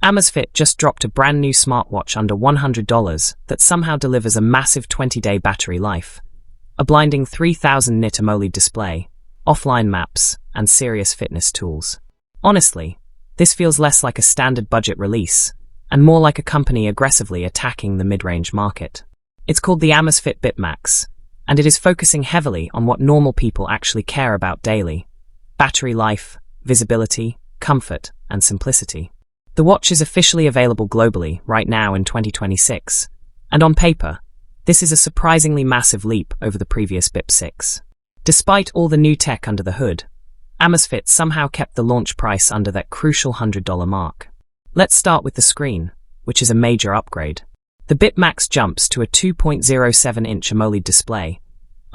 Amazfit just dropped a brand new smartwatch under $100 that somehow delivers a massive 20-day battery life, a blinding 3000 nit AMOLED display, offline maps, and serious fitness tools. Honestly, this feels less like a standard budget release, and more like a company aggressively attacking the mid-range market. It's called the Amazfit Bip Max, and it is focusing heavily on what normal people actually care about daily: battery life, visibility, comfort, and simplicity. The watch is officially available globally right now in 2026, and on paper, this is a surprisingly massive leap over the previous Bip 6. Despite all the new tech under the hood, Amazfit somehow kept the launch price under that crucial $100 mark. Let's start with the screen, which is a major upgrade. The Bip Max jumps to a 2.07-inch AMOLED display,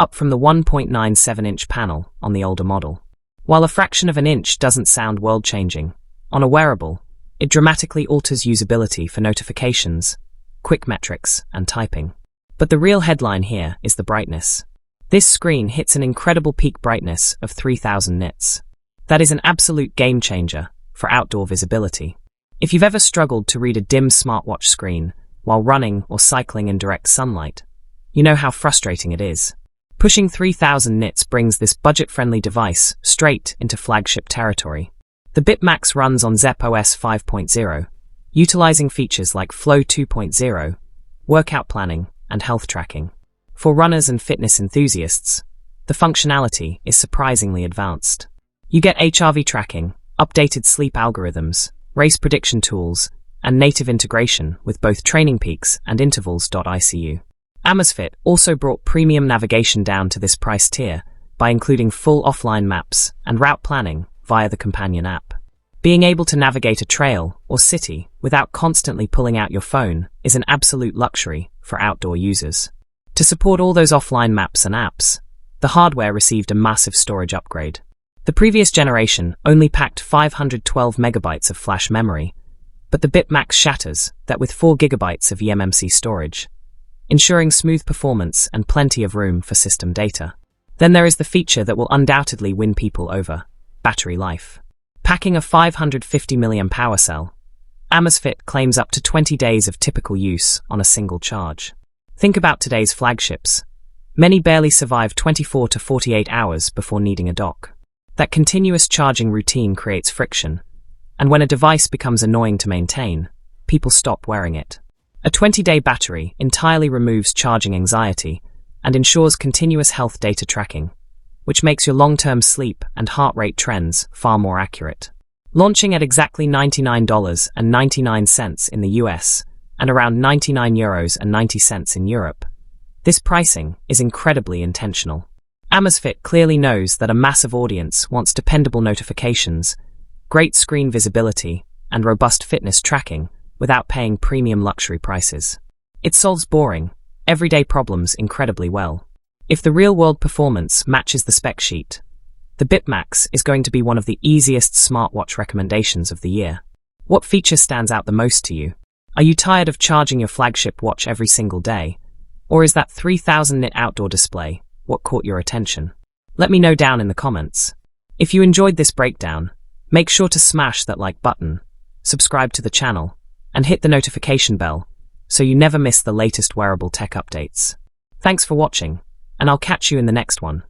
up from the 1.97-inch panel on the older model. While a fraction of an inch doesn't sound world-changing, on a wearable, it dramatically alters usability for notifications, quick metrics, and typing. But the real headline here is the brightness. This screen hits an incredible peak brightness of 3000 nits. That is an absolute game-changer for outdoor visibility. If you've ever struggled to read a dim smartwatch screen while running or cycling in direct sunlight, you know how frustrating it is. Pushing 3000 nits brings this budget-friendly device straight into flagship territory. The Bip Max runs on Zepp OS 5.0, utilizing features like Flow 2.0, workout planning, and health tracking. For runners and fitness enthusiasts, the functionality is surprisingly advanced. You get HRV tracking, updated sleep algorithms, race prediction tools, and native integration with both Training Peaks and Intervals.icu. Amazfit also brought premium navigation down to this price tier by including full offline maps and route planning via the companion app. Being able to navigate a trail or city without constantly pulling out your phone is an absolute luxury for outdoor users. To support all those offline maps and apps, the hardware received a massive storage upgrade. The previous generation only packed 512 megabytes of flash memory, but the Bip Max shatters that with 4 gigabytes of eMMC storage, ensuring smooth performance and plenty of room for system data. Then there is the feature that will undoubtedly win people over: battery life. Packing a 550 mAh power cell, Amazfit claims up to 20 days of typical use on a single charge. Think about today's flagships. Many barely survive 24 to 48 hours before needing a dock. That continuous charging routine creates friction, and when a device becomes annoying to maintain, people stop wearing it. A 20-day battery entirely removes charging anxiety and ensures continuous health data tracking, which makes your long-term sleep and heart rate trends far more accurate. Launching at exactly $99.99 in the US and around €99.90 in Europe, this pricing is incredibly intentional. Amazfit clearly knows that a massive audience wants dependable notifications, great screen visibility, and robust fitness tracking without paying premium luxury prices. It solves boring, everyday problems incredibly well. If the real-world performance matches the spec sheet, the Bip Max is going to be one of the easiest smartwatch recommendations of the year. What feature stands out the most to you? Are you tired of charging your flagship watch every single day? Or is that 3000 nit outdoor display what caught your attention? Let me know down in the comments. If you enjoyed this breakdown, make sure to smash that like button, subscribe to the channel, and hit the notification bell so you never miss the latest wearable tech updates. Thanks for watching, and I'll catch you in the next one.